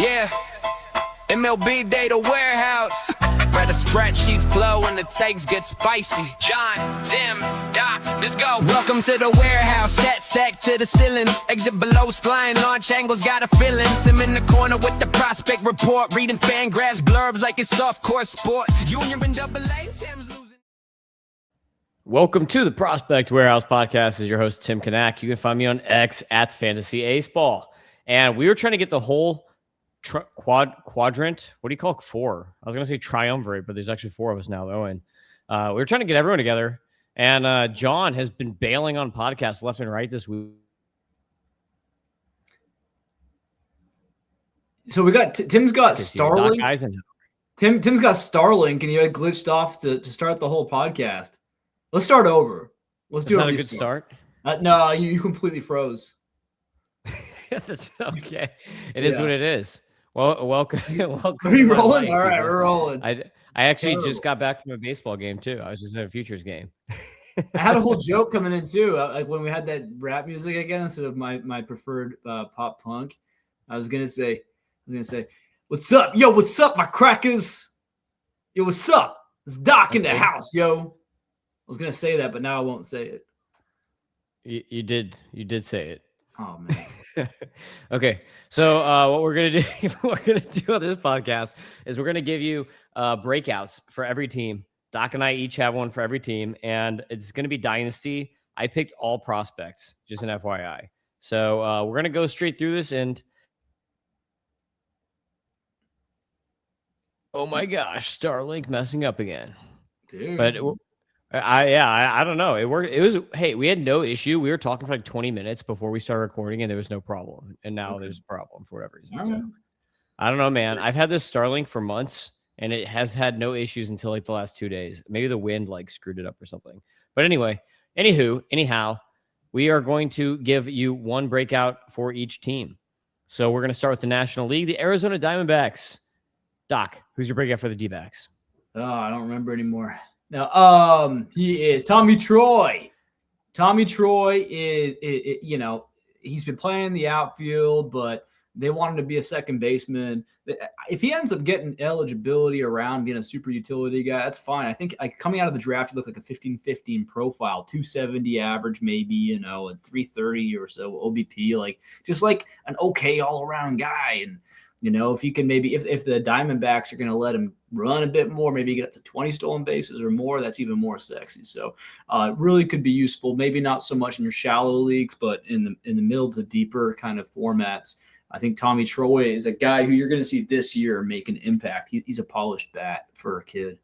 Yeah, MLB Data Warehouse. Where the spreadsheets flow and the takes get spicy. John, Tim, Doc, let's go. Welcome to the warehouse. Stat stack to the ceilings. Exit below's flying. Launch angles got a feeling. Tim in the corner with the prospect report. Reading fan graphs, blurbs like it's soft court sport. Junior and double A, Tim's losing. Welcome to the Prospect Warehouse podcast. This is your host, Tim Kanak. You can find me on X at Fantasy Aceball. And we were trying to get the whole quadrant. What do you call it? Four? I was going to say triumvirate, but there's actually four of us now, though. And we were trying to get everyone together. And John has been bailing on podcasts left and right this week. So we got Tim's got Starlink. Doc Eisenhauer. Tim's got Starlink, and he had glitched off to start the whole podcast. Let's start over. Let's do not a good start. No, you completely froze. That's okay. It is what it is. Well, welcome. Are we rolling? All right, we're rolling. I actually just got back from a baseball game too. I was just at a Futures game. I had a whole joke coming in too. Like when we had that rap music again instead of my preferred pop punk. I was gonna say, "What's up, yo? What's up, my crackers? Yo, what's up? It's Doc in the house, yo." I was gonna say that, but now I won't say it. You did say it. Oh man. Okay, so what we're gonna do on this podcast is we're gonna give you breakouts for every team. Doc and I each have one for every team, and it's gonna be Dynasty. I picked all prospects, just an FYI. So we're gonna go straight through this, and oh my gosh, Starlink messing up again, dude. But I don't know. It worked. Hey, we had no issue. We were talking for like 20 minutes before we started recording, and there was no problem. And now there's a problem for whatever reason. So, I don't know, man. I've had this Starlink for months, and it has had no issues until like the last 2 days. Maybe the wind like screwed it up or something. But anyhow, we are going to give you one breakout for each team. So we're going to start with the National League, the Arizona Diamondbacks. Doc, who's your breakout for the D-backs? Oh, I don't remember anymore. Now, he is Tommy Troy. Tommy Troy is he's been playing in the outfield, but they want him to be a second baseman. If he ends up getting eligibility around being a super utility guy, that's fine. I think coming out of the draft, he looked like a 15-15 profile, 270 average, maybe, and 330 or so OBP, like just like an okay all around guy. And if you can maybe, if the Diamondbacks are going to let him run a bit more, maybe get up to 20 stolen bases or more, that's even more sexy. So it really could be useful. Maybe not so much in your shallow leagues, but in the middle to deeper kind of formats. I think Tommy Troy is a guy who you're going to see this year make an impact. He's a polished bat for a kid.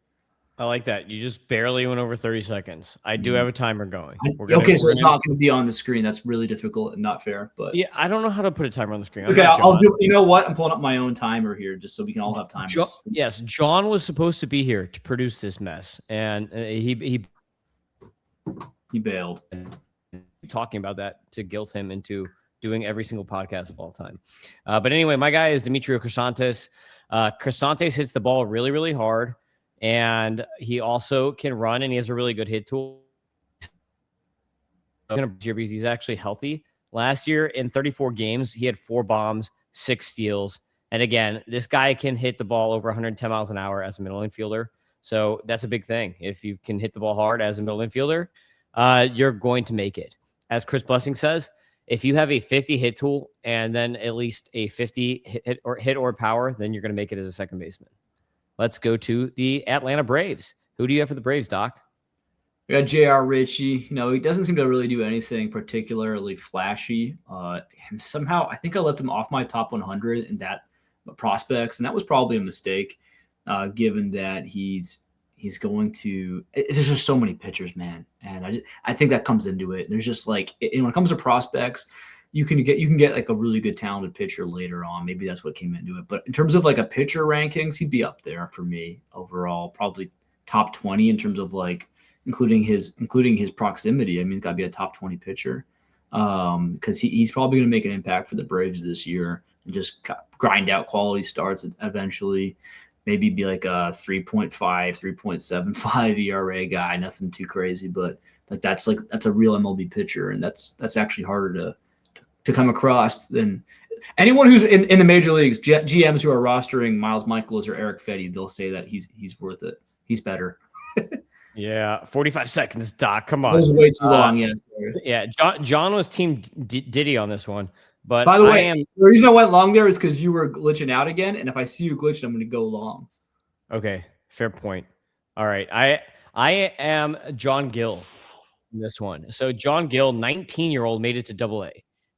I like that. You just barely went over 30 seconds. I do have a timer going. So it's not going to be on the screen. That's really difficult and not fair. But yeah, I don't know how to put a timer on the screen. Okay, I'll do. You know what? I'm pulling up my own timer here just so we can all have time. Yes, John was supposed to be here to produce this mess, and he bailed. Talking about that to guilt him into doing every single podcast of all time. But anyway, my guy is Demetrio Crisantes. Crisantes hits the ball really, really hard. And he also can run, and he has a really good hit tool. He's actually healthy. Last year in 34 games, he had 4 bombs, 6 steals. And again, this guy can hit the ball over 110 miles an hour as a middle infielder. So that's a big thing. If you can hit the ball hard as a middle infielder, you're going to make it. As Chris Blessing says, if you have a 50 hit tool and then at least a 50 hit or power, then you're going to make it as a second baseman. Let's go to the Atlanta Braves. Who do you have for the Braves, Doc? We got J.R. Ritchie. He doesn't seem to really do anything particularly flashy. And somehow, I think I left him off my top 100 in that prospects, and that was probably a mistake, given that he's going to. There's just so many pitchers, man, and I think that comes into it. There's just like, and when it comes to prospects, you can get like a really good talented pitcher later on. Maybe that's what came into it. But in terms of like a pitcher rankings, he'd be up there for me overall, probably top 20 in terms of like including his proximity. I mean, he's got to be a top 20 pitcher because he's probably going to make an impact for the Braves this year and just grind out quality starts eventually. Maybe be like a 3.5, 3.75 ERA guy, nothing too crazy, but that's a real MLB pitcher, and that's actually harder to come across than anyone who's in the major leagues, GMs who are rostering Miles Michaelis or Eric Fetty, they'll say that he's worth it. He's better. Yeah, 45 seconds, Doc. Come on. That was way too long. Yes. Yeah, John was team Diddy on this one. But by the way, the reason I went long there is because you were glitching out again, and if I see you glitched, I'm going to go long. Okay, fair point. All right, I am John Gill in this one. So John Gill, 19-year-old, made it to Double-A.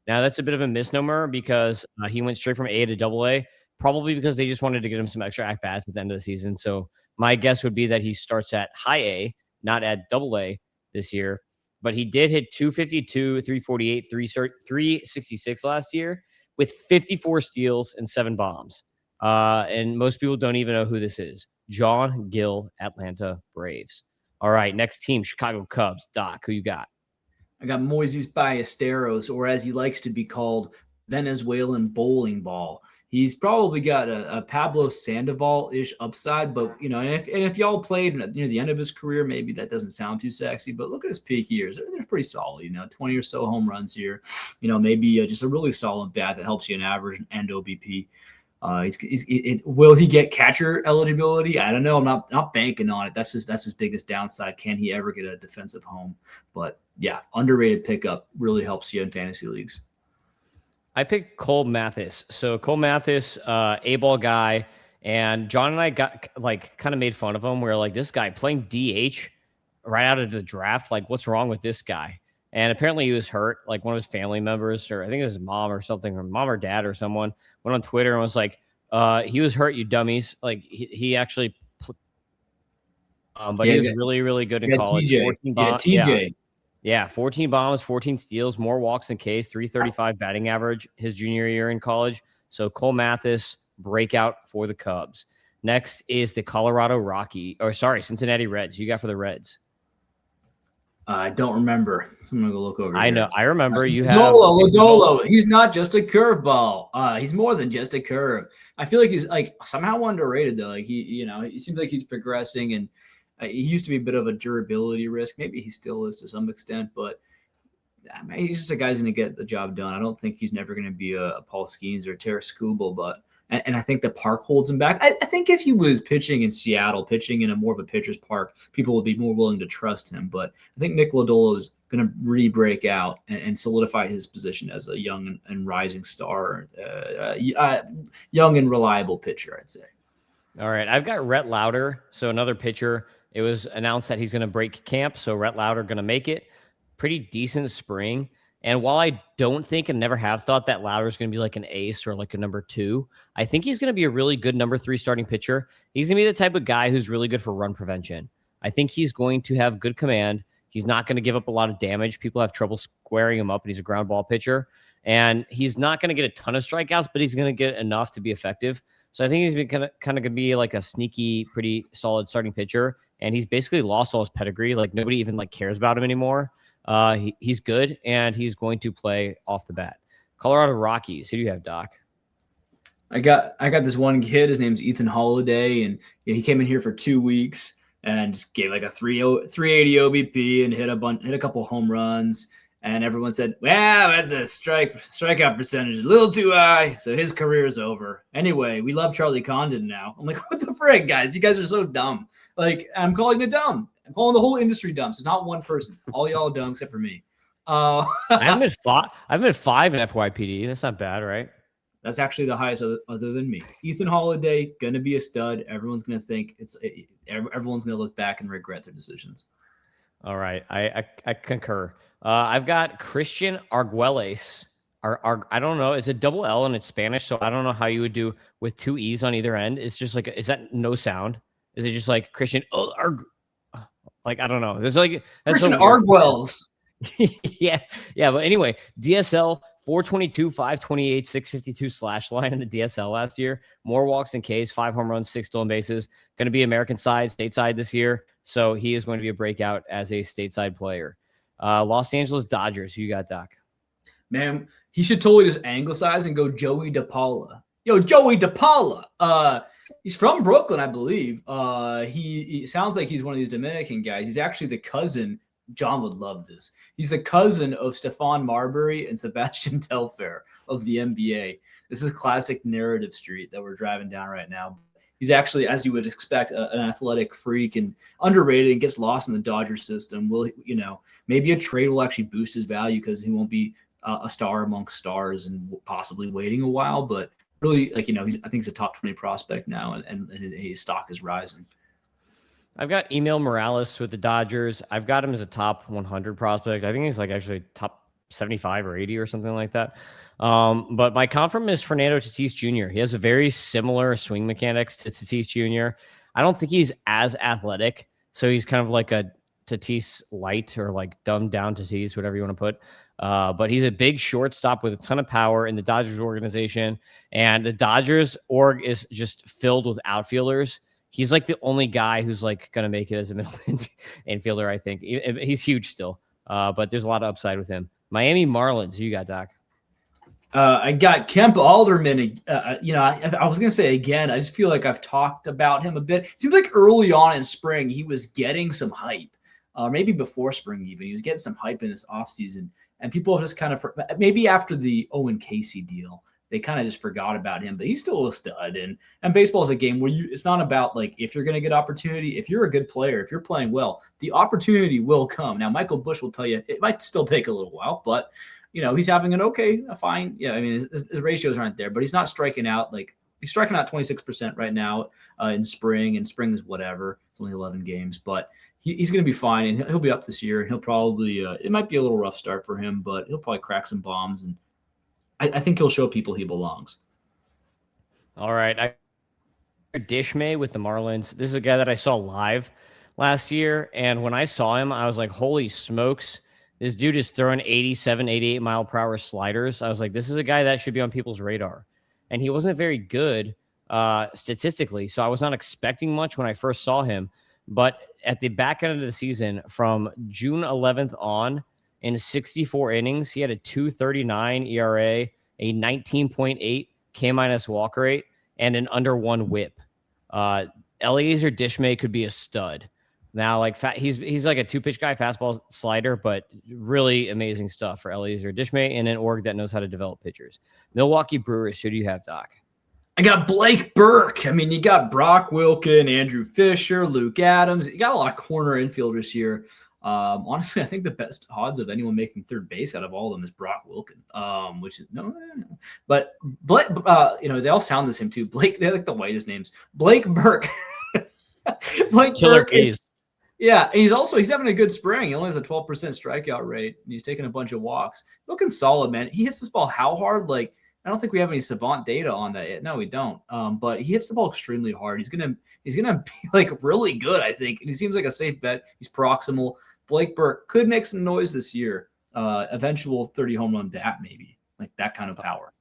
Now that's a bit of a misnomer because he went straight from A to Double-A, probably because they just wanted to get him some extra at bats at the end of the season. So my guess would be that he starts at High A, not at Double-A this year. But he did hit 252, 348, 366 last year with 54 steals and 7 bombs. And most people don't even know who this is. John Gill, Atlanta Braves. All right, next team, Chicago Cubs. Doc, who you got? I got Moises Ballesteros, or as he likes to be called, Venezuelan bowling ball. He's probably got a Pablo Sandoval-ish upside, but and if y'all played near the end of his career, maybe that doesn't sound too sexy. But look at his peak years; they're pretty solid. 20 or so home runs here. Maybe just a really solid bat that helps you in average and OBP. Will he get catcher eligibility? I don't know. I'm not banking on it. That's his biggest downside. Can he ever get a defensive home? But yeah, underrated pickup, really helps you in fantasy leagues. I picked Cole Mathis. So Cole Mathis, A-ball guy, and John and I got kind of made fun of him. We were like, this guy playing DH right out of the draft. Like, what's wrong with this guy? And apparently he was hurt. Like one of his family members, or I think it was his mom or something, or mom or dad or someone, went on Twitter and was like, he was hurt, you dummies. Like he actually, but he was really, really good in college. TJ. 14 bombs. TJ. Yeah, 14 bombs, 14 steals, more walks than Ks, 335 batting average his junior year in college. So Cole Mathis, breakout for the Cubs. Next is the Cincinnati Reds. You got for the Reds? I don't remember. So I'm going to go look over I here. know. I remember you have Lodolo. He's not just a curveball. He's more than just a curve. I feel like he's somehow underrated though. Like he seems like he's progressing, and he used to be a bit of a durability risk. Maybe he still is to some extent, but he's just a guy who's going to get the job done. I don't think he's never going to be a Paul Skeens or a Terry Skubal, but and I think the park holds him back. I think if he was pitching in Seattle, pitching in a more of a pitcher's park, people would be more willing to trust him. But I think Nick Lodolo is going to re-break out and solidify his position as a young and rising star, young and reliable pitcher, I'd say. All right. I've got Rhett Lauder, so another pitcher. It was announced that he's going to break camp, so Rhett Lauder going to make it. Pretty decent spring. And while I don't think and never have thought that Lauder is going to be like an ace or like a number 2, I think he's going to be a really good number 3 starting pitcher. He's going to be the type of guy who's really good for run prevention. I think he's going to have good command. He's not going to give up a lot of damage. People have trouble squaring him up, and he's a ground ball pitcher. And he's not going to get a ton of strikeouts, but he's going to get enough to be effective. So I think he's kind of going to be like a sneaky, pretty solid starting pitcher. And he's basically lost all his pedigree. Like nobody even cares about him anymore. He's good, and he's going to play off the bat. Colorado Rockies. Who do you have, Doc? I got this one kid. His name's Ethan Holiday, and he came in here for 2 weeks and just gave like a 380 OBP and hit a couple home runs. And everyone said, well, the strikeout percentage is a little too high, so his career is over. Anyway, we love Charlie Condon now. I'm like, what the frick, guys? You guys are so dumb. Like, I'm calling it dumb. I'm calling the whole industry dumb. So not one person. All y'all are dumb except for me. I've been 5 in FYPD. That's not bad, right? That's actually the highest other than me. Ethan Holiday, going to be a stud. Everyone's going to think everyone's going to look back and regret their decisions. All right. I concur. I've got Christian Arguelles. I don't know. It's a double L and it's Spanish, so I don't know how you would do with 2 E's on either end. It's just is that no sound? Is it just like Christian? I don't know. There's that's Christian Arguelles. yeah. But anyway, DSL 422, 528, 652 slash line in the DSL last year. More walks than Ks, 5 home runs, 6 stolen bases. Going to be American side, stateside this year. So he is going to be a breakout as a stateside player. Los Angeles Dodgers. Who you got, Doc? Man, he should totally just anglicize and go Joey DePaula. Yo, Joey DePaula. He's from Brooklyn, I believe. He sounds like he's one of these Dominican guys. He's actually the cousin John would love this. He's the cousin of Stephon Marbury and Sebastian Telfair of the NBA. This is classic narrative street that we're driving down right now. He's actually, as you would expect, an athletic freak and underrated and gets lost in the Dodgers system. Maybe a trade will actually boost his value because he won't be a star amongst stars and possibly waiting a while. But really, I think he's a top 20 prospect now, and his stock is rising. I've got Emil Morales with the Dodgers. I've got him as a top 100 prospect. I think he's like actually top 75 or 80 or something like that. But my confirm is Fernando Tatis Jr. He has a very similar swing mechanics to Tatis Jr. I don't think he's as athletic, so he's kind of like a Tatis light or like dumbed down Tatis, whatever you want to put. But he's a big shortstop with a ton of power in the Dodgers organization, and the Dodgers org is just filled with outfielders. He's like the only guy who's like going to make it as a middle infielder, I think. He's huge still, but there's a lot of upside with him. Miami Marlins, who you got, Doc? I got Kemp Alderman. I was going to say again, I just feel like I've talked about him a bit. It seems like early on in spring, he was getting some hype. Maybe before spring even. He was getting some hype in this offseason. And people have just kind of, maybe after the Owen Casey deal, they kind of just forgot about him. But he's still a stud. And baseball is a game where it's not about like if you're going to get opportunity. If you're a good player, if you're playing well, the opportunity will come. Now, Michael Busch will tell you it might still take a little while, but he's having a fine. Yeah, I mean, his ratios aren't there, but he's not striking out. Like he's striking out 26% right now in spring, and spring is whatever. It's only 11 games, but he's going to be fine, and he'll be up this year. He'll probably it might be a little rough start for him, but he'll probably crack some bombs, and I think he'll show people he belongs. All right, Dishmay with the Marlins. This is a guy that I saw live last year, and when I saw him, I was like, holy smokes. This dude is throwing 87, 88 mile per hour sliders. I was like, this is a guy that should be on people's radar. And he wasn't very good statistically, so I was not expecting much when I first saw him. But at the back end of the season, from June 11th on, in 64 innings, he had a 2.39 ERA, a 19.8 K- walk rate, and an under one whip. Eliezer Dishmay could be a stud. Now, like he's like a two-pitch guy, fastball slider, but really amazing stuff for Eliezer Dishmay and an org that knows how to develop pitchers. Milwaukee Brewers, who do you have, Doc? I got Blake Burke. I mean, you got Brock Wilken, Andrew Fisher, Luke Adams. You got a lot of corner infielders here. Honestly, I think the best odds of anyone making third base out of all of them is Brock Wilken, which is no. But Blake, they all sound the same too. Blake, they're like the whitest names. Blake Burke. Blake Killer Burke. Bees. Yeah, and he's having a good spring. He only has a 12% strikeout rate, and he's taking a bunch of walks. Looking solid, man. He hits this ball how hard? Like, I don't think we have any savant data on that yet. No, we don't. But he hits the ball extremely hard. He's gonna be like really good, I think. And he seems like a safe bet. He's proximal. Blake Burke could make some noise this year. Eventual 30 home run bat, maybe, like that kind of power.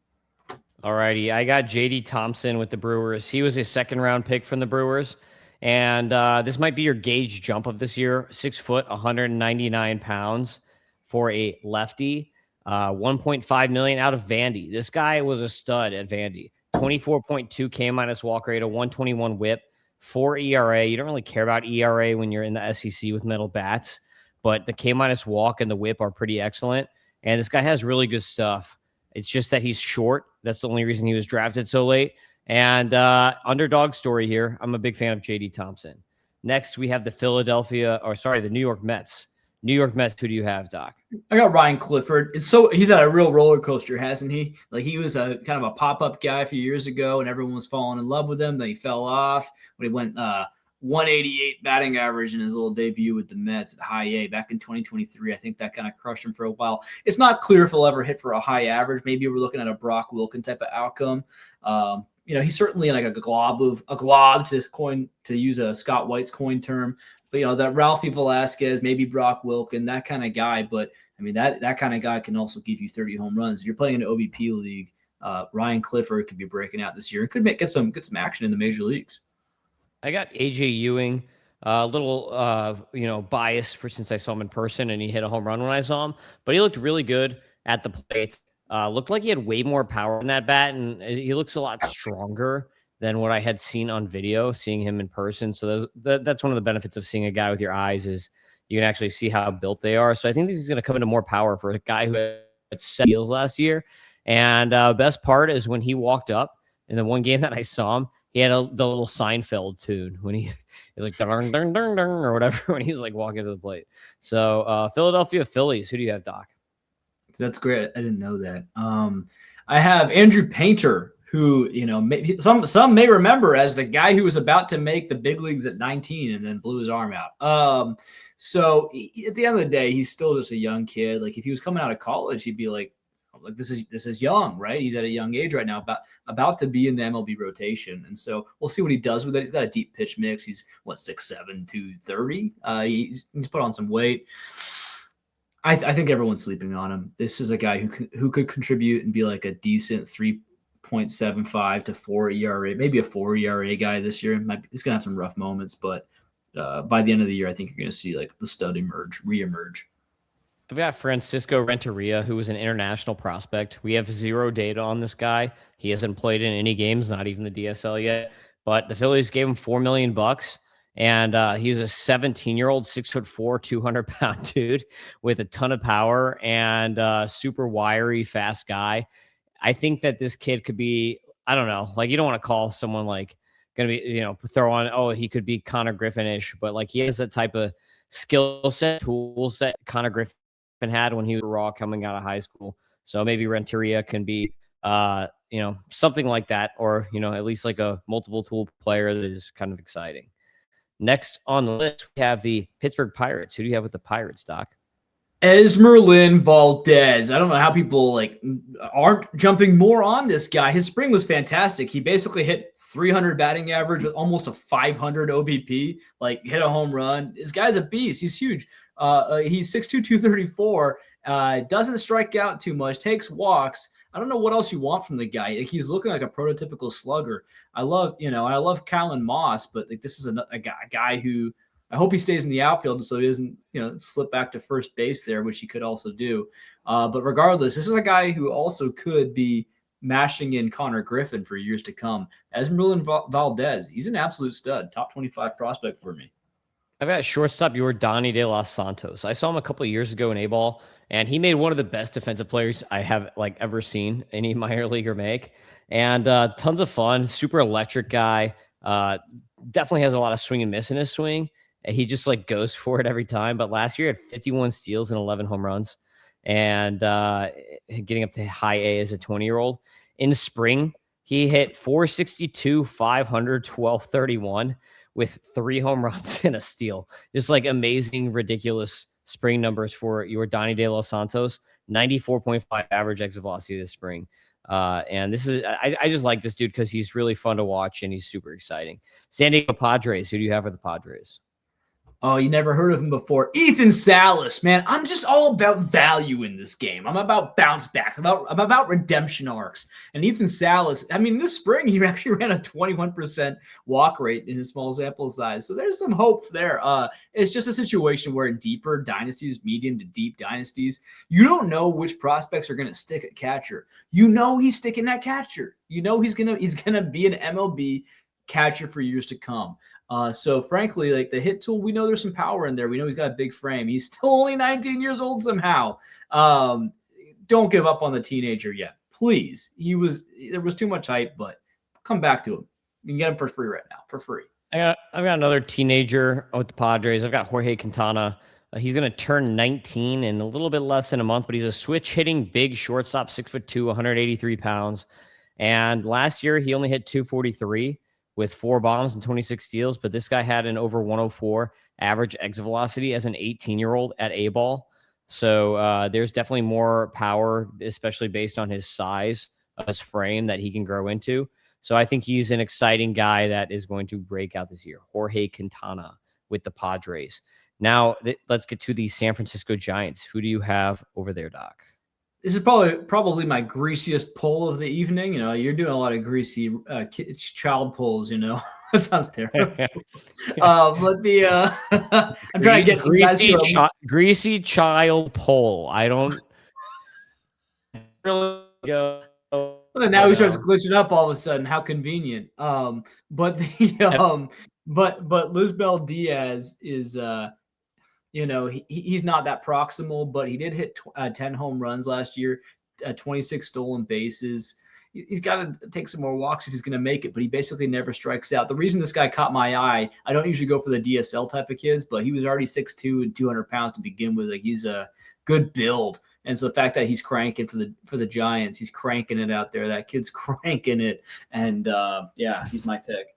All righty, I got JD Thompson with the Brewers. He was a second round pick from the Brewers. And this might be your gauge jump of this year. 6 foot, 199 pounds for a lefty. 1.5 million out of Vandy. This guy was a stud at Vandy. 24.2 K- walk rate, a 121 whip, 4 ERA. You don't really care about ERA when you're in the SEC with metal bats, but the K- walk and the whip are pretty excellent. And this guy has really good stuff. It's just that he's short. That's the only reason he was drafted so late. And underdog story here. I'm a big fan of JD Thompson. Next, we have the New York Mets. New York Mets, who do you have, Doc? I got Ryan Clifford. He's had a real roller coaster, hasn't he? Like he was a kind of a pop-up guy a few years ago, and everyone was falling in love with him. Then he fell off when he went 188 batting average in his little debut with the Mets at high A back in 2023. I think that kind of crushed him for a while. It's not clear if he'll ever hit for a high average. Maybe we're looking at a Brock Wilken type of outcome. He's certainly like a glob to use a Scott White's coin term. But, that Ralphie Velasquez, maybe Brock Wilken, that kind of guy. But, I mean, that kind of guy can also give you 30 home runs. If you're playing in an OBP league, Ryan Clifford could be breaking out this year and could get some action in the major leagues. I got AJ Ewing, a little, biased since I saw him in person and he hit a home run when I saw him. But he looked really good at the plate. Looked like he had way more power in that bat, and he looks a lot stronger than what I had seen on video, seeing him in person. So that's one of the benefits of seeing a guy with your eyes is you can actually see how built they are. So I think this is going to come into more power for a guy who had 7 steals last year. And best part is when he walked up in the one game that I saw him, he had the little Seinfeld tune when he's like dun, dun, dun, dun, or whatever when he's like walking to the plate. So Philadelphia Phillies, who do you have, Doc? That's great. I didn't know that. I have Andrew Painter, who, you know, some may remember as the guy who was about to make the big leagues at 19 and then blew his arm out. So at the end of the day, he's still just a young kid. Like if he was coming out of college, he'd be like this is young, right? He's at a young age right now, about to be in the MLB rotation. And so we'll see what he does with it. He's got a deep pitch mix. He's 6'7", 230. He's put on some weight. I think everyone's sleeping on him. This is a guy who could contribute and be like a decent 3.75 to 4 ERA, maybe a 4 ERA guy this year. He's gonna have some rough moments, but by the end of the year, I think you're gonna see like the stud reemerge. I've got Francisco Renteria, who was an international prospect. We have 0 data on this guy. He hasn't played in any games, not even the DSL yet. But the Phillies gave him $4 million. And he's a 17-year-old, 6'4", 200-pound dude with a ton of power and super wiry, fast guy. I think that this kid could be, I don't know, like you don't want to call someone like going to be, you know, throw on, oh, he could be Connor Griffin-ish, but like he has that type of skill set, tool set Connor Griffin had when he was raw coming out of high school. So maybe Renteria can be, you know, something like that, or, you know, at least like a multiple tool player that is kind of exciting. Next on the list, we have the Pittsburgh Pirates. Who do you have with the Pirates, Doc? Esmerlin Valdez. I don't know how people like aren't jumping more on this guy. His spring was fantastic. He basically hit 300 batting average with almost a 500 OBP, like hit a home run. This guy's a beast. He's huge. He's 6'2", 234, doesn't strike out too much, takes walks. I don't know what else you want from the guy. Like, he's looking like a prototypical slugger. I love Callan Moss, but like this is a guy who I hope he stays in the outfield so he doesn't, you know, slip back to first base there, which he could also do. But regardless, this is a guy who also could be mashing in Connor Griffin for years to come. Esmeralda Valdez, he's an absolute stud, top 25 prospect for me. I've got shortstop Yordany De Los Santos. I saw him a couple of years ago in A-ball, and he made one of the best defensive players I have like ever seen any minor leaguer make. And tons of fun, super electric guy. Definitely has a lot of swing and miss in his swing. He just like goes for it every time. But last year, he had 51 steals and 11 home runs, and getting up to high A as a 20-year-old. In spring, he hit 462, 500, 1231 with 3 home runs and a steal. Just like amazing, ridiculous spring numbers for Yordany De Los Santos. 94.5 average exit velocity this spring. And this is, I just like this dude because he's really fun to watch and he's super exciting. San Diego Padres. Who do you have for the Padres? Oh, you never heard of him before. Ethan Salas, man. I'm just all about value in this game. I'm about bounce backs. I'm about redemption arcs. And Ethan Salas, I mean, this spring, he actually ran a 21% walk rate in a small sample size. So there's some hope there. It's just a situation where in deeper dynasties, medium to deep dynasties, you don't know which prospects are going to stick at catcher. You know he's sticking at catcher. You know he's gonna be an MLB catcher for years to come. So frankly, like the hit tool, we know there's some power in there. We know he's got a big frame. He's still only 19 years old somehow. Don't give up on the teenager yet, please. There was too much hype, but come back to him. You can get him for free right now, for free. I've got another teenager with the Padres. I've got Jorge Quintana. He's going to turn 19 in a little bit less than a month, but he's a switch hitting big shortstop, 6'2", 183 pounds. And last year he only hit 243. With 4 bombs and 26 steals, but this guy had an over 104 average exit velocity as an 18-year-old at A-ball. So there's definitely more power, especially based on his size, his frame that he can grow into. So I think he's an exciting guy that is going to break out this year. Jorge Quintana with the Padres. Now let's get to the San Francisco Giants. Who do you have over there, Doc? This is probably my greasiest poll of the evening. You know, you're doing a lot of greasy child polls. You know, that sounds terrible. But I'm trying to get some greasy child poll. I don't really go. Well, now he starts glitching up all of a sudden. How convenient. But Luzbel Diaz is he's not that proximal, but he did hit 10 home runs last year, 26 stolen bases. He's got to take some more walks if he's going to make it, but he basically never strikes out. The reason this guy caught my eye, I don't usually go for the DSL type of kids, but he was already 6'2" and 200 pounds to begin with. Like, he's a good build. And so the fact that he's cranking for the Giants, he's cranking it out there. That kid's cranking it. And he's my pick.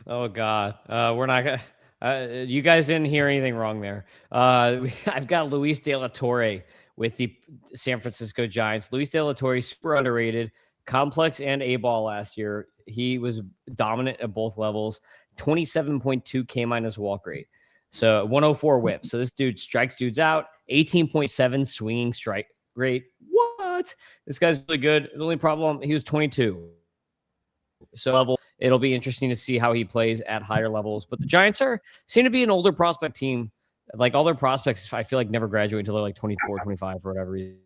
Oh God. We're not going to, you guys didn't hear anything wrong there. I've got Luis De La Torre with the San Francisco Giants. Luis De La Torre, super underrated, complex and A-ball last year. He was dominant at both levels, 27.2 K- walk rate. So 104 whip. So this dude strikes dudes out, 18.7 swinging strike rate. What? This guy's really good. The only problem, he was 22. So it'll be interesting to see how he plays at higher levels. But the Giants seem to be an older prospect team. Like, all their prospects, I feel like, never graduate until they're like 24, 25 for whatever reason.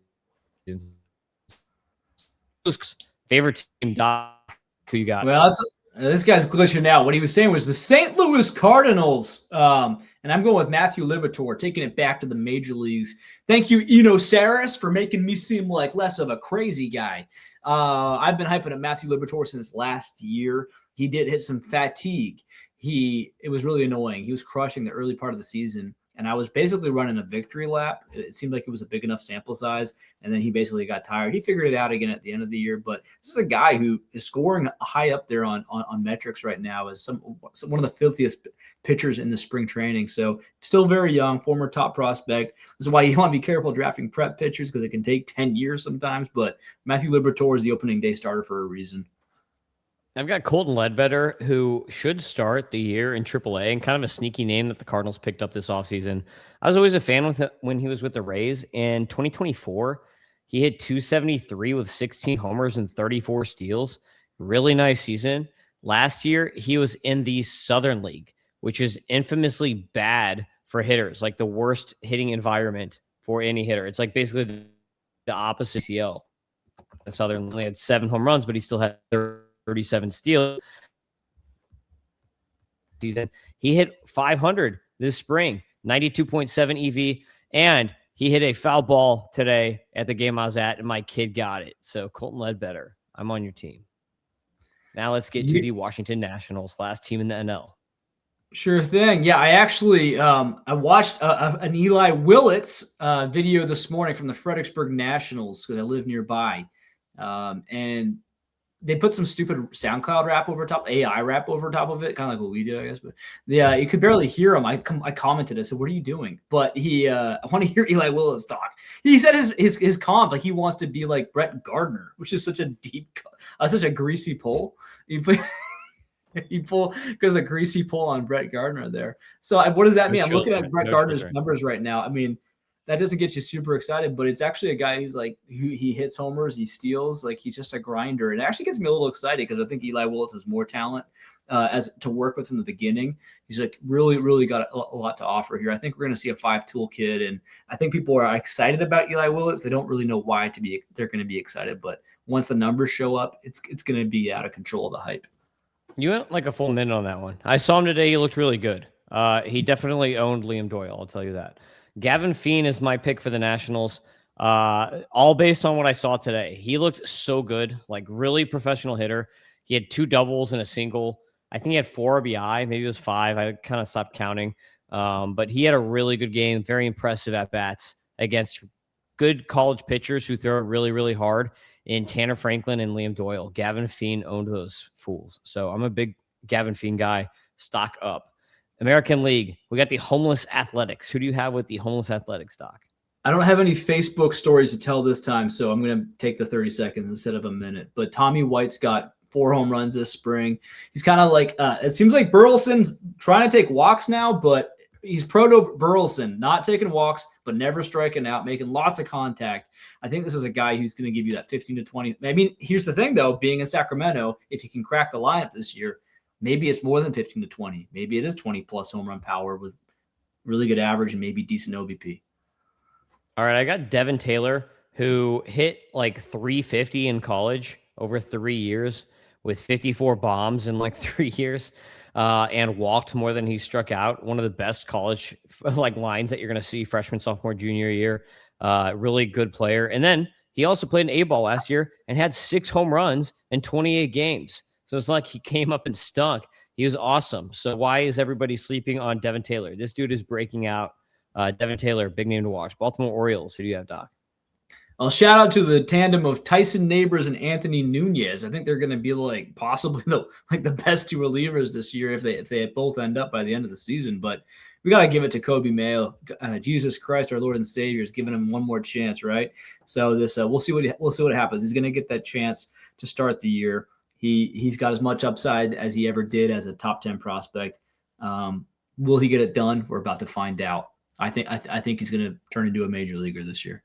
Favorite team, Doc, who you got? Well, this guy's glitching out. What he was saying was the St. Louis Cardinals. And I'm going with Matthew Liberatore, taking it back to the major leagues. Thank you, Eno Saris, for making me seem like less of a crazy guy. I've been hyping up Matthew Liberatore since last year. He did hit some fatigue. It was really annoying. He was crushing the early part of the season, and I was basically running a victory lap. It seemed like it was a big enough sample size, and then he basically got tired. He figured it out again at the end of the year, but this is a guy who is scoring high up there on metrics right now as one of the filthiest pitchers in the spring training. So still very young, former top prospect. This is why you want to be careful drafting prep pitchers, because it can take 10 years sometimes, but Matthew Liberatore is the opening day starter for a reason. I've got Colton Ledbetter, who should start the year in AAA, and kind of a sneaky name that the Cardinals picked up this offseason. I was always a fan with it when he was with the Rays. In 2024, he hit 273 with 16 homers and 34 steals. Really nice season. Last year, he was in the Southern League, which is infamously bad for hitters, like the worst hitting environment for any hitter. It's like basically the opposite CL. The Southern only had 7 home runs, but he still had 37 steals. He hit 500 this spring, 92.7 EV, and he hit a foul ball today at the game I was at, and my kid got it. So Colton Ledbetter, I'm on your team. Now let's get to the Washington Nationals, last team in the NL. Sure thing. Yeah, I actually I watched an Eli Willits video this morning from the Fredericksburg Nationals, because I live nearby, and they put some stupid SoundCloud rap over top, AI rap over top of it, kind of like what we do, I guess. But yeah, you could barely hear him. I commented, I said, "What are you doing?" But I want to hear Eli Willits talk. He said his comp, like, he wants to be like Brett Gardner, which is such a deep, such a greasy pull. He goes a greasy pull on Brett Gardner there. So what does that mean? I'm looking at Brett Gardner's numbers right now. I mean, that doesn't get you super excited, but it's actually a guy who's like, he hits homers, he steals, like, he's just a grinder. And it actually gets me a little excited, because I think Eli Willits has more talent as to work with in the beginning. He's like really, really got a lot to offer here. I think we're going to see a 5-tool kid, and I think people are excited about Eli Willits. They don't really know why they're going to be excited, but once the numbers show up, it's going to be out of control, the hype. You went like a full minute on that one. I saw him today. He looked really good. He definitely owned Liam Doyle, I'll tell you that. Gavin Feene is my pick for the Nationals, all based on what I saw today. He looked so good, like really professional hitter. He had 2 doubles and a single. I think he had 4 RBI, maybe it was 5. I kind of stopped counting. But he had a really good game, very impressive at-bats against good college pitchers who throw it really, really hard in Tanner Franklin and Liam Doyle. Gavin Feene owned those fools. So I'm a big Gavin Feene guy. Stock up. American League, we got the Homeless Athletics. Who do you have with the Homeless Athletics, Doc? I don't have any Facebook stories to tell this time, so I'm going to take the 30 seconds instead of a minute. But Tommy White's got 4 home runs this spring. He's kind of like, it seems like Burleson's trying to take walks now, but he's proto Burleson, not taking walks, but never striking out, making lots of contact. I think this is a guy who's going to give you that 15 to 20. I mean, here's the thing, though, being in Sacramento, if he can crack the lineup this year, maybe it's more than 15 to 20. Maybe it is 20-plus home run power with really good average and maybe decent OBP. All right, I got Devin Taylor, who hit like 350 in college over 3 years with 54 bombs in like 3 years. and walked more than he struck out. One of the best college like lines that you're going to see freshman, sophomore, junior year. Really good player. And then he also played an A-ball last year and had 6 home runs in 28 games. So it's like he came up and stunk. He was awesome. So why is everybody sleeping on Devin Taylor? This dude is breaking out. Devin Taylor, big name to watch. Baltimore Orioles. Who do you have, Doc? Well, shout out to the tandem of Tyson Neighbors and Anthony Nunez. I think they're going to be like possibly the best 2 relievers this year if they both end up by the end of the season. But we got to give it to Kobe Mayo. Jesus Christ, our Lord and Savior, is giving him one more chance, right? So this we'll see what happens. He's going to get that chance to start the year. He's got as much upside as he ever did as a top 10 prospect. Will he get it done? We're about to find out. I think he's going to turn into a major leaguer this year.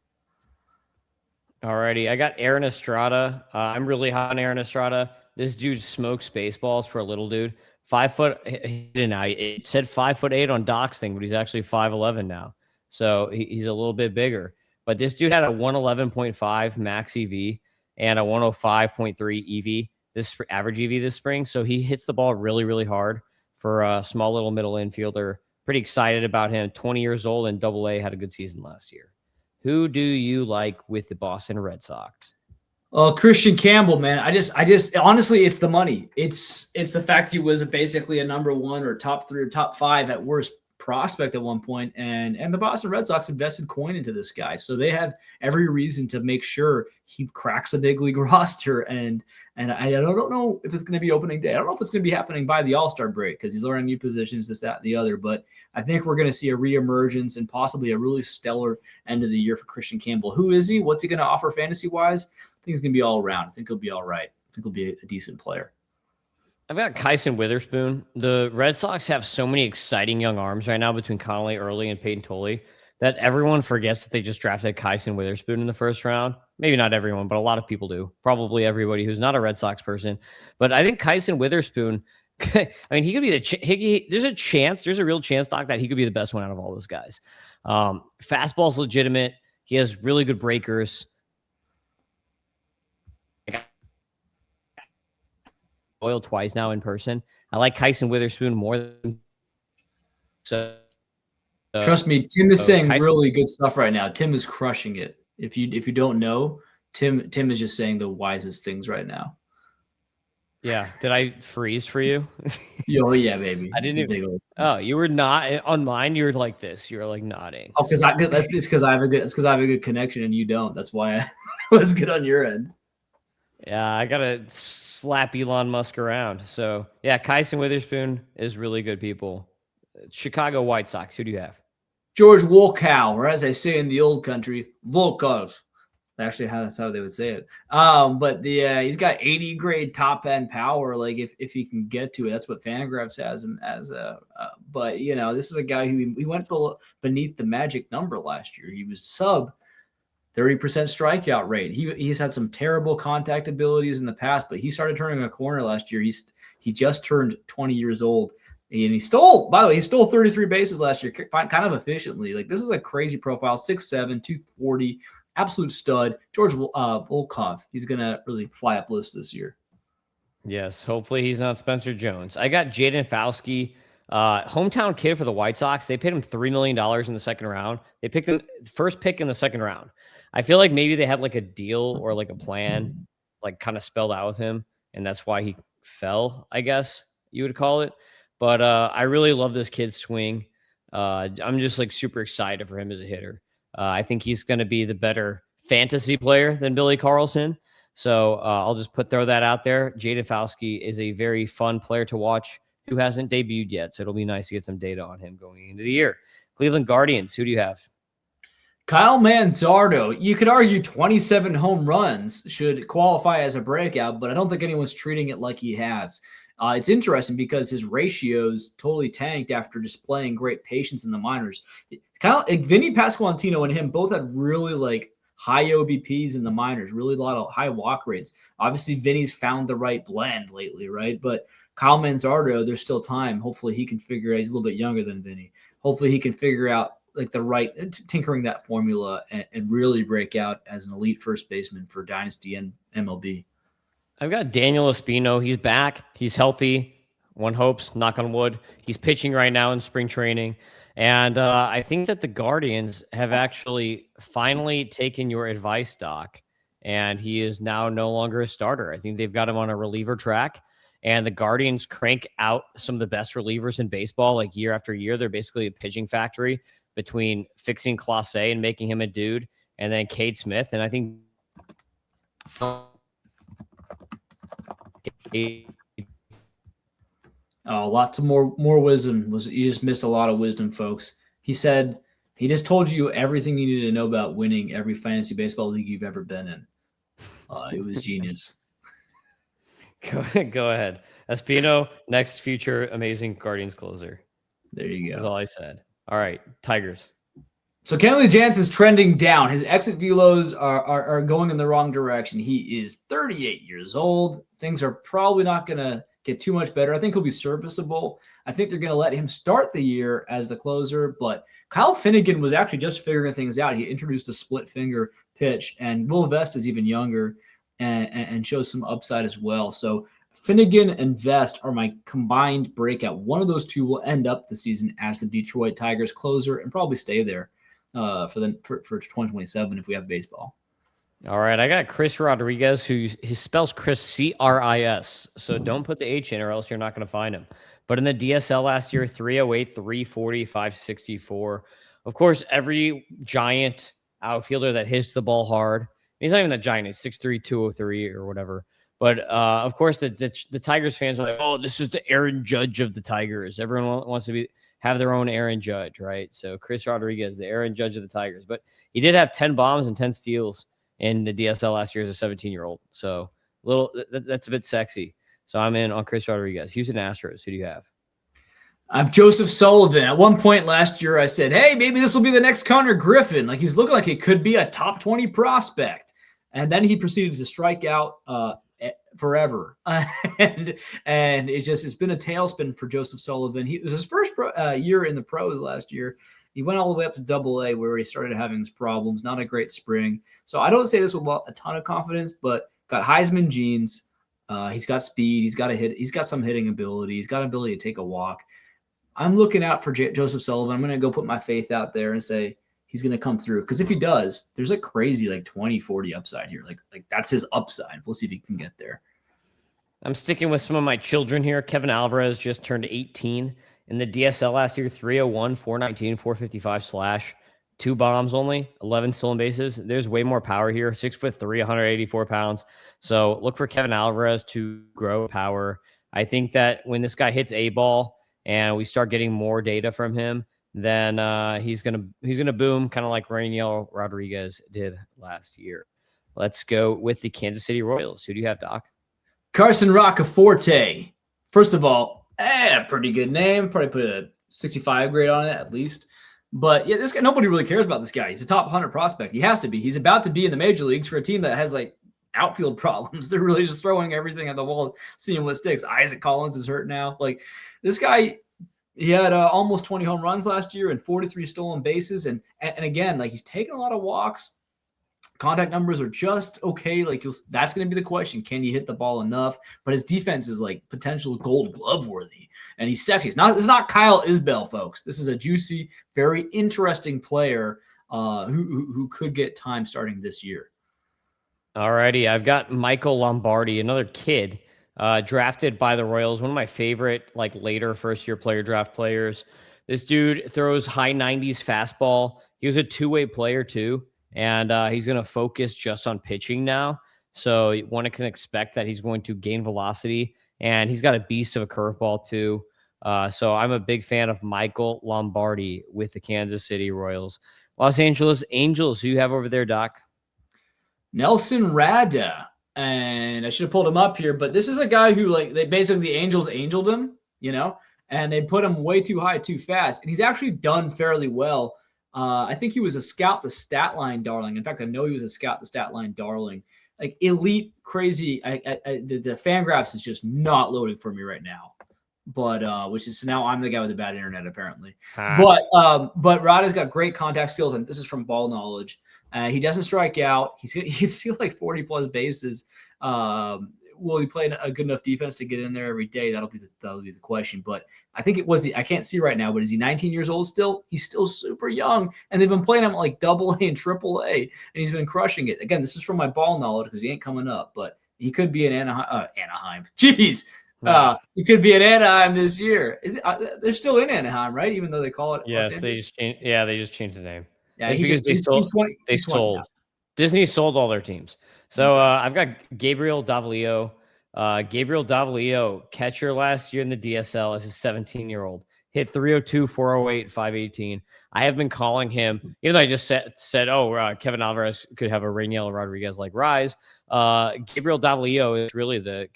Alrighty, I got Aaron Estrada. I'm really high on Aaron Estrada. This dude smokes baseballs for a little dude. 5 foot. It said 5'8" on Doc's thing, but he's actually 5'11" now. So he's a little bit bigger. But this dude had a 111.5 max EV and a 105.3 EV, this average EV this spring. So he hits the ball really, really hard for a small little middle infielder. Pretty excited about him. 20 years old and AA, had a good season last year. Who do you like with the Boston Red Sox? Oh, Christian Campbell, man. I just honestly, it's the money. It's the fact he was basically a number 1 or top 3 or top 5 at worst prospect at one point, and the Boston Red Sox invested coin into this guy, so they have every reason to make sure he cracks the big league roster. And I don't know if it's going to be opening day. I don't know if it's going to be happening by the All-Star break because he's learning new positions, this, that, and the other. But I think we're going to see a reemergence and possibly a really stellar end of the year for Christian Campbell. Who is he? What's he going to offer fantasy-wise? I think he's going to be all around. I think he'll be all right. I think he'll be a decent player. I've got Kyson Witherspoon. The Red Sox have so many exciting young arms right now between Connolly Early and Peyton Tolley that everyone forgets that they just drafted Kyson Witherspoon in the first round. Maybe not everyone, but a lot of people do. Probably everybody who's not a Red Sox person. But I think Kyson Witherspoon, I mean, he could be there's a real chance, Doc, that he could be the best one out of all those guys. Fastball's legitimate. He has really good breakers. Oil twice now in person. I like Kyson Witherspoon more than trust me, Tim is saying really good stuff right now. Tim is crushing it. If you don't know, Tim is just saying the wisest things right now. Yeah. Did I freeze for you? Oh yeah, baby. I didn't even. Oh, you were not on mine. You were like this. You were like nodding. Oh, because it's because I have a good connection and you don't. That's why I was good on your end. Yeah, I gotta slap Elon Musk around. So yeah, Kyson Witherspoon is really good. People, Chicago White Sox. Who do you have? George Volkow, or as they say in the old country, Volkov. Actually, that's how they would say it. But he's got 80 grade top end power. Like if he can get to it, that's what Fangraphs has him as. But this is a guy who he went beneath the magic number last year. He was sub 30% strikeout rate. He's had some terrible contact abilities in the past, but he started turning a corner last year. He just turned 20 years old, and he stole 33 bases last year, kind of efficiently. Like, this is a crazy profile, 6'7", 240, absolute stud. George Volkov, he's going to really fly up lists this year. Yes, hopefully he's not Spencer Jones. I got Jaden Fauske, hometown kid for the White Sox. They paid him $3 million in the second round. They picked him first pick in the second round. I feel like maybe they had like a deal or like a plan, like kind of spelled out with him, and that's why he fell, I guess you would call it. But I really love this kid's swing. I'm just like super excited for him as a hitter. I think he's going to be the better fantasy player than Billy Carlson. So I'll just throw that out there. Jaden Fauske is a very fun player to watch who hasn't debuted yet. So it'll be nice to get some data on him going into the year. Cleveland Guardians, who do you have? Kyle Manzardo. You could argue 27 home runs should qualify as a breakout, but I don't think anyone's treating it like he has. It's interesting because his ratios totally tanked after displaying great patience in the minors. Vinny Pasquantino and him both had really like high OBPs in the minors, really a lot of high walk rates. Obviously, Vinny's found the right blend lately, right? But Kyle Manzardo, there's still time. Hopefully he can figure out, he's a little bit younger than Vinny. Hopefully he can figure out like the right, tinkering that formula and really break out as an elite first baseman for Dynasty and MLB. I've got Daniel Espino. He's back. He's healthy. One hopes, knock on wood. He's pitching right now in spring training. And I think that the Guardians have actually finally taken your advice, Doc, and he is now no longer a starter. I think they've got him on a reliever track, and the Guardians crank out some of the best relievers in baseball like year after year. They're basically a pitching factory between fixing Clase and making him a dude, and then Cade Smith. And I think oh, lots of more wisdom. You just missed a lot of wisdom, folks. He said he just told you everything you needed to know about winning every fantasy baseball league you've ever been in. It was genius. Go ahead. Espino, next future amazing Guardians closer. There you go. That's all I said. All right, Tigers. So Kenley Jansen's trending down. His exit velos are going in the wrong direction. He is 38 years old. Things are probably not going to get too much better. I think he'll be serviceable. I think they're going to let him start the year as the closer, but Kyle Finnegan was actually just figuring things out. He introduced a split finger pitch, and Will Vest is even younger and shows some upside as well. So Finnegan and Vest are my combined breakout. One of those two will end up the season as the Detroit Tigers closer and probably stay there for 2027 if we have baseball. All right, I got Chris Rodriguez, who he spells Chris C-R-I-S. So don't put the H in or else you're not going to find him. But in the DSL last year, 308, 340, 564. Of course, every giant outfielder that hits the ball hard, he's not even that giant, he's 6'3", 203 or whatever. But of course, the Tigers fans are like, oh, this is the Aaron Judge of the Tigers. Everyone wants to have their own Aaron Judge, right? So Chris Rodriguez, the Aaron Judge of the Tigers. But he did have 10 bombs and 10 steals in the DSL last year as a 17-year-old. So that's a bit sexy. So I'm in on Chris Rodriguez. Houston Astros, who do you have? I have Joseph Sullivan. At one point last year, I said, hey, maybe this will be the next Connor Griffin. Like, he's looking like he could be a top 20 prospect. And then he proceeded to strike out forever. and it's been a tailspin for Joseph Sullivan. It was his first year in the pros last year. He went all the way up to Double-A where he started having his problems. Not a great spring. So I don't say this with a ton of confidence, but got Heisman genes. He's got speed. He's got a hit. He's got some hitting ability. He's got ability to take a walk. I'm looking out for Joseph Sullivan. I'm going to go put my faith out there and say he's going to come through. Because if he does, there's a crazy 20, 40 upside here. Like that's his upside. We'll see if he can get there. I'm sticking with some of my children here. Kevin Alvarez just turned 18 in the DSL last year. 301, 419, 455 slash. 2 bombs only, 11 stolen bases. There's way more power here. 6'3", 184 pounds. So look for Kevin Alvarez to grow power. I think that when this guy hits a ball and we start getting more data from him, then he's gonna boom, kind of like Rainiel Rodriguez did last year. Let's go with the Kansas City Royals. Who do you have, Doc? Carson Roccaforte. First of all, pretty good name. Probably put a 65 grade on it at least. But yeah, this guy, nobody really cares about this guy. He's a top 100 prospect. He has to be. He's about to be in the major leagues for a team that has outfield problems. They're really just throwing everything at the wall, seeing what sticks. Isaac Collins is hurt now. This guy, he had almost 20 home runs last year and 43 stolen bases. And again, he's taking a lot of walks. Contact numbers are just okay. That's going to be the question. Can you hit the ball enough? But his defense is potential Gold Glove worthy. And he's sexy. It's not Kyle Isbell, folks. This is a juicy, very interesting player who could get time starting this year. All righty. I've got Michael Lombardi, another kid drafted by the Royals. One of my favorite later first-year player draft players. This dude throws high 90s fastball. He was a two-way player too. And he's going to focus just on pitching now. So one can expect that he's going to gain velocity. And he's got a beast of a curveball too. So I'm a big fan of Michael Lombardi with the Kansas City Royals. Los Angeles Angels, who you have over there, Doc? Nelson Rada. And I should have pulled him up here. But this is a guy who, the Angels angeled him, and they put him way too high too fast. And he's actually done fairly well. I think he was a scout the stat line darling. In fact, I know he was a scout the stat line darling. Elite, crazy. The Fangraphs is just not loading for me right now. But now I'm the guy with the bad internet apparently. But Rada's got great contact skills, and this is from Ball Knowledge. He doesn't strike out. He's steal 40 plus bases will he play a good enough defense to get in there every day? That'll be the question. But I think I can't see right now, but is he 19 years old still? He's still super young, and they've been playing him at like AA and AAA, and he's been crushing it. Again, this is from my ball knowledge because he ain't coming up, but he could be in Anaheim. Jeez. He could be in Anaheim this year. They're still in Anaheim, right? Even though they call it. Yes, they just changed. Yeah, they just changed the name. Yeah, because they sold. Disney sold all their teams. So I've got Gabriel Davalillo. Gabriel Davalillo, catcher last year in the DSL as a 17-year-old. Hit 302, 408, 518. I have been calling him, even though I just said Kevin Alvarez could have a Rainiel Rodriguez-like rise. Gabriel Davalillo is really the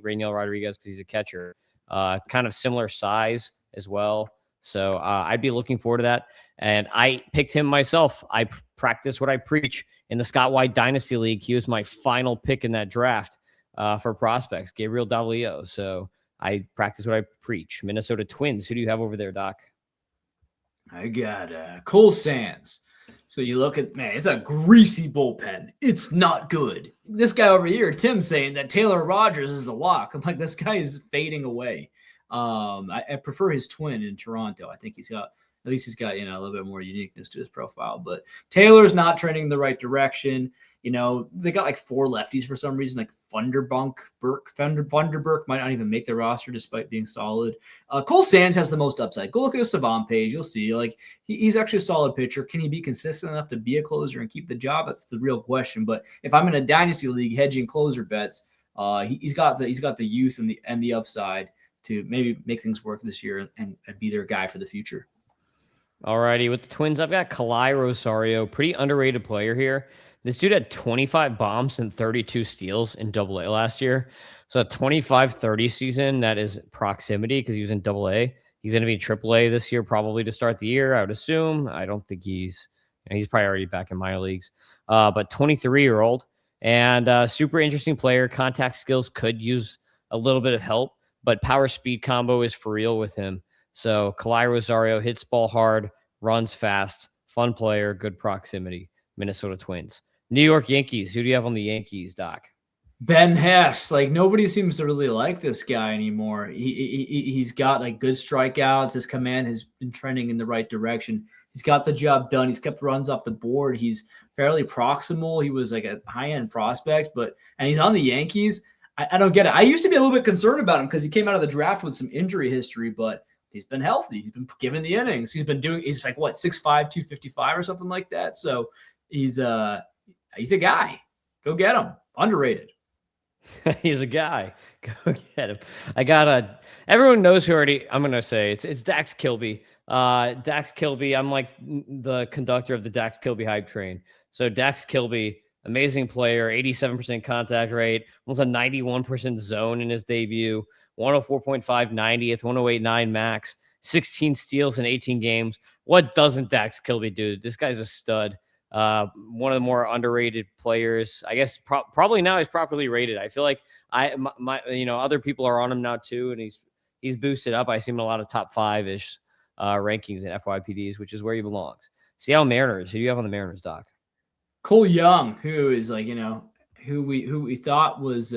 Rainiel Rodriguez because he's a catcher. Kind of similar size as well. So I'd be looking forward to that. And I picked him myself. I practice what I preach. In the Scott White Dynasty League, he was my final pick in that draft for prospects, Gabriel Davalillo. So I practice what I preach. Minnesota Twins. Who do you have over there, Doc? I got Cole Sands. So you look at, man, it's a greasy bullpen. It's not good. This guy over here, Tim, saying that Taylor Rogers is the lock. I'm like, this guy is fading away. I prefer his twin in Toronto. I think he's got a little bit more uniqueness to his profile. But Taylor's not trending in the right direction. They got like 4 lefties for some reason, like Funderburk might not even make the roster despite being solid. Cole Sands has the most upside. Go look at the Savant page. You'll see, like, he's actually a solid pitcher. Can he be consistent enough to be a closer and keep the job? That's the real question. But if I'm in a dynasty league hedging closer bets, he's got the youth and the upside to maybe make things work this year and be their guy for the future. Alrighty, with the Twins, I've got Kalai Rosario, pretty underrated player here. This dude had 25 bombs and 32 steals in AA last year. So a 25-30 season, that is proximity because he was in AA. He's going to be in AAA this year probably to start the year, I would assume. I don't think he's probably already back in minor leagues. But 23-year-old and super interesting player. Contact skills could use a little bit of help, but power speed combo is for real with him. So Kalai Rosario hits ball hard, runs fast, fun player, good proximity. Minnesota Twins. New York Yankees. Who do you have on the Yankees, Doc? Ben Hess. Like, nobody seems to really like this guy anymore. He's got like good strikeouts. His command has been trending in the right direction. He's got the job done. He's kept runs off the board. He's fairly proximal. He was like a high-end prospect, and he's on the Yankees. I don't get it. I used to be a little bit concerned about him because he came out of the draft with some injury history, but he's been healthy. He's been given the innings. He's like, 6'5", 255 or something like that. So he's a guy. Go get him. Underrated. He's a guy. Go get him. I got everyone knows who already. I'm gonna say it's Dax Kilby. Dax Kilby. I'm like the conductor of the Dax Kilby hype train. So Dax Kilby, amazing player, 87% contact rate, almost a 91% zone in his debut, 104.5 90th, 108.9 max, 16 steals in 18 games. What doesn't Dax Kilby do? This guy's a stud. One of the more underrated players. I guess probably now he's properly rated. I feel like other people are on him now too, and he's boosted up. I see him in a lot of top 5-ish rankings in FYPDs, which is where he belongs. Seattle Mariners. Who do you have on the Mariners, Doc? Cole Young, who is like, who we thought was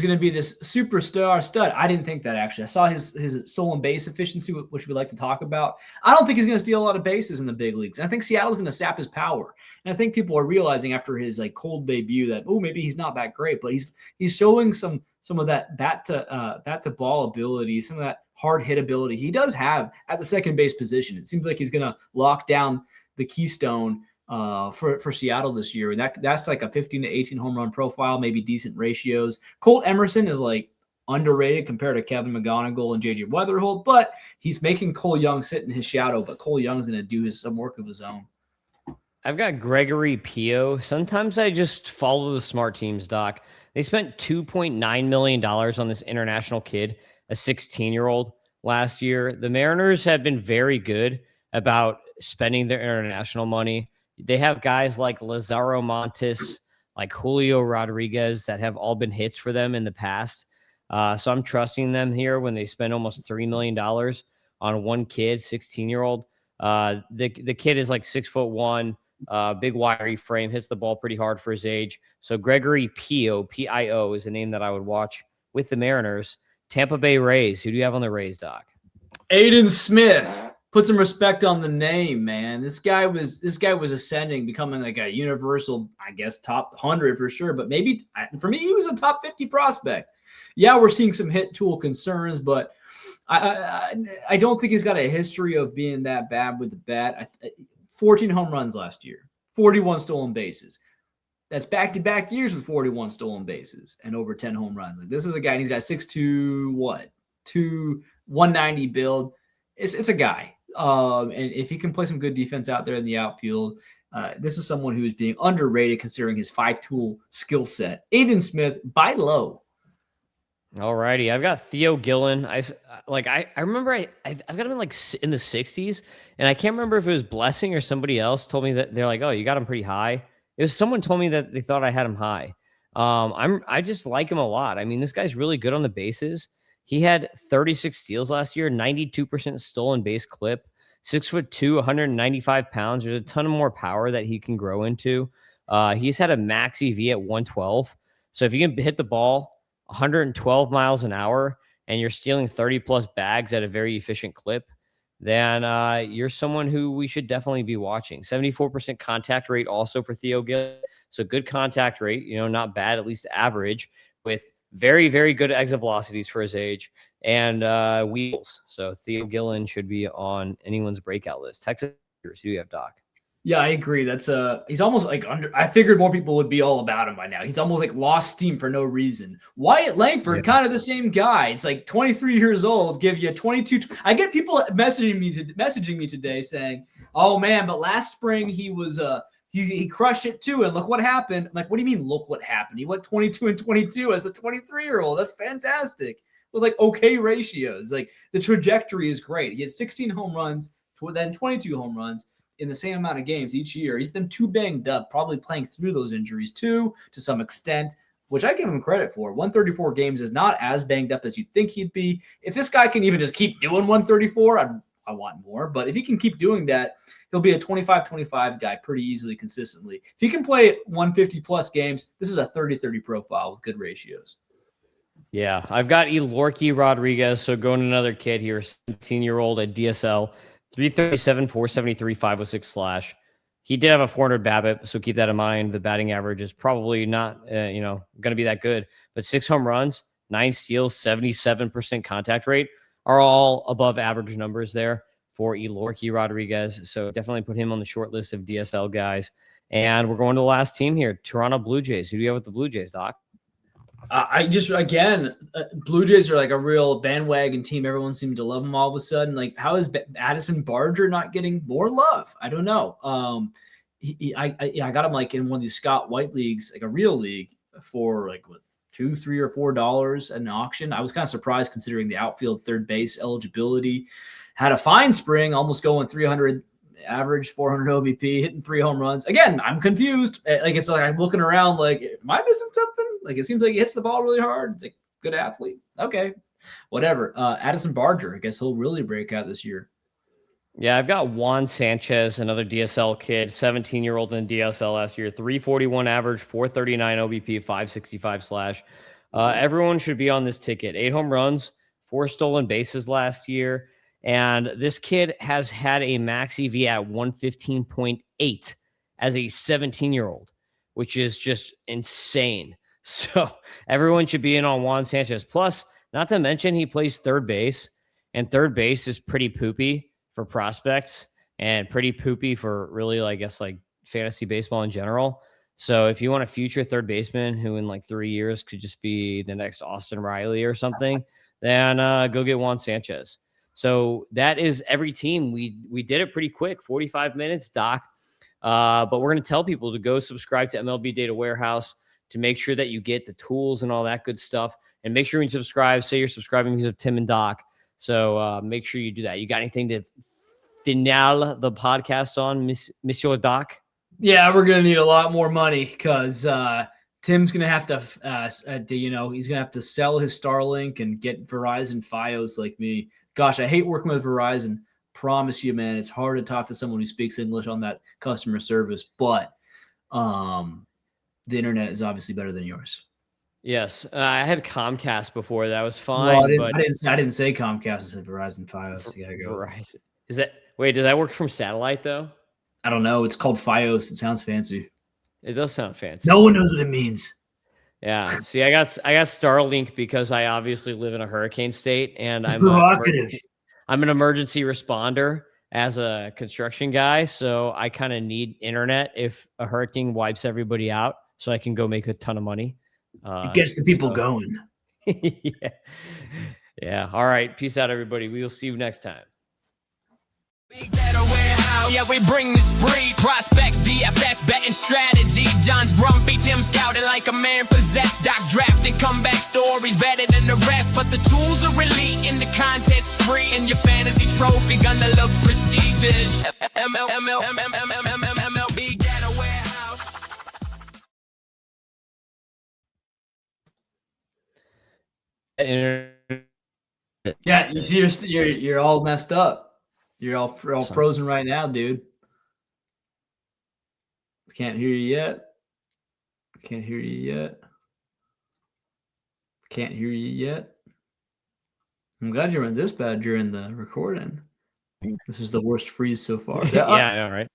going to be this superstar stud. I didn't think that, actually. I saw his stolen base efficiency, which we like to talk about. I don't think he's going to steal a lot of bases in the big leagues. And I think Seattle's going to sap his power. And I think people are realizing after his like cold debut that, maybe he's not that great, but he's showing some of that bat to ball ability, some of that hard hit ability he does have at the second base position. It seems like he's going to lock down the keystone for Seattle this year. And that's like a 15 to 18 home run profile, maybe decent ratios. Colt Emerson is like underrated compared to Kevin McGonigal and JJ Weatherholt, but he's making Cole Young sit in his shadow, but Cole Young's going to do some work of his own. I've got Gregory Pio. Sometimes I just follow the smart teams, Doc. They spent $2.9 million on this international kid, a 16-year-old last year. The Mariners have been very good about spending their international money. They have guys like Lazaro Montes, like Julio Rodriguez that have all been hits for them in the past. So I'm trusting them here when they spend almost $3 million on one kid, 16-year-old. The kid is like 6'1", Big wiry frame, hits the ball pretty hard for his age. So Gregory Pio is a name that I would watch with the Mariners. Tampa Bay Rays. Who do you have on the Rays, Doc? Aiden Smith. Put some respect on the name, man. This guy was ascending, becoming like a universal, I guess, top 100 for sure. But maybe for me, he was a top 50 prospect. Yeah, we're seeing some hit tool concerns, but I don't think he's got a history of being that bad with the bat. 14 home runs last year, 41 stolen bases. That's back-to-back years with 41 stolen bases and over 10 home runs. Like, this is a guy, and he's got 6'2", 190 build. It's a guy. And if he can play some good defense out there in the outfield, this is someone who is being underrated considering his 5-tool skill set. Aiden Smith, buy low. All righty. I've got Theo Gillen. I remember I've got him in in the 60s, and I can't remember if it was Blessing or somebody else told me that they're like, oh, you got him pretty high. It was someone told me that they thought I had him high. I just like him a lot. I mean, this guy's really good on the bases. He had 36 steals last year, 92% stolen base clip, 6'2", 195 pounds. There's a ton of more power that he can grow into. He's had a max EV at 112. So if you can hit the ball 112 miles an hour and you're stealing 30 plus bags at a very efficient clip, then you're someone who we should definitely be watching. 74% contact rate also for Theo Gill. So good contact rate, not bad, at least average, with very, very good exit velocities for his age and wheels. So Theo Gillen should be on anyone's breakout list. Texas, who do you have, Doc? Yeah, I agree. That's he's almost like I figured more people would be all about him by now. He's almost like lost steam for no reason. Wyatt Langford, kind of the same guy. It's like 23 years old, give you 22. I get people messaging me today saying, "Oh man, but last spring he was he crushed it too, and look what happened." I'm like, what do you mean? Look what happened? He went 22 and 22 as a 23-year-old. That's fantastic. With like okay ratios. Like the trajectory is great. He had 16 home runs, then 22 home runs in the same amount of games each year. He's been too banged up, probably playing through those injuries too, to some extent, which I give him credit for. 134 games is not as banged up as you'd think he'd be. If this guy can even just keep doing 134, I want more. But if he can keep doing that, he'll be a 25-25 guy pretty easily, consistently. If he can play 150-plus games, this is a 30-30 profile with good ratios. Yeah, I've got Elorki Rodriguez. So going to another kid here, 17-year-old at DSL. 337, 473, 506 slash. He did have a 400 BABIP, so keep that in mind. The batting average is probably not, going to be that good. But 6 home runs, 9 steals, 77% contact rate are all above average numbers there for Elorki Rodriguez. So definitely put him on the short list of DSL guys. And we're going to the last team here, Toronto Blue Jays. Who do you have with the Blue Jays, Doc? Blue Jays are like a real bandwagon team. Everyone seemed to love them all of a sudden. Like, how is Addison Barger not getting more love? I don't know. I got him like in one of these Scott White leagues, like a real league, for like what, $2, $3, or $4 at an auction. I was kind of surprised considering the outfield third base eligibility. Had a fine spring, almost going 300 average, 400 OBP, hitting 3 home runs. Again, I'm confused. Like, it's like I'm looking around like, am I missing something? Like, it seems like he hits the ball really hard. It's like, good athlete. Okay, whatever. Addison Barger, I guess he'll really break out this year. Yeah, I've got Juan Sanchez, another DSL kid, 17-year-old in DSL last year, 341 average, 439 OBP, 565 slash. Everyone should be on this ticket. 8 home runs, 4 stolen bases last year. And this kid has had a max EV at 115.8 as a 17-year-old, which is just insane. So everyone should be in on Juan Sanchez. Plus, not to mention, he plays third base, and third base is pretty poopy for prospects and pretty poopy for really, I guess, like fantasy baseball in general. So if you want a future third baseman who in like 3 years could just be the next Austin Riley or something, then go get Juan Sanchez. So that is every team. We did it pretty quick, 45 minutes, Doc. But we're going to tell people to go subscribe to MLB Data Warehouse to make sure that you get the tools and all that good stuff. And make sure you subscribe. Say you're subscribing because of Tim and Doc. So make sure you do that. You got anything to finale the podcast on, Monsieur Doc? Yeah, we're going to need a lot more money because Tim's going to have to, he's going to have to sell his Starlink and get Verizon Fios like me. Gosh, I hate working with Verizon. promise you, man, it's hard to talk to someone who speaks English on that customer service, but the internet is obviously better than yours. Yes, I had Comcast before. That was fine. Well, but I didn't say Comcast. I said Verizon Fios. You gotta go. Verizon. Is that wait? Does that work from satellite though? I don't know. It's called Fios. It sounds fancy. It does sound fancy. No one knows what it means. Yeah. See, I got Starlink because I obviously live in a hurricane state, and I'm an emergency responder as a construction guy, so I kind of need internet if a hurricane wipes everybody out, so I can go make a ton of money. It gets the people going. Yeah. Yeah. All right. Peace out, everybody. We will see you next time. MLB Data Warehouse. Yeah, we bring the spree. Prospects, DFS, betting strategy. John's grumpy, Tim scouting like a man possessed. Doc drafting comeback stories better than the rest. But the tools are elite and the content's free. And your fantasy trophy gonna look prestigious. MLB Data Warehouse. Yeah, you see, you're all messed up. You're all frozen right now, dude. Can't hear you yet. Can't hear you yet. Can't hear you yet. I'm glad you weren't this bad during the recording. This is the worst freeze so far. Yeah, I know, right?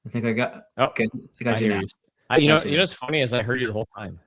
I think I got. Oh, okay, I got you now. You know what's funny is I heard you the whole time.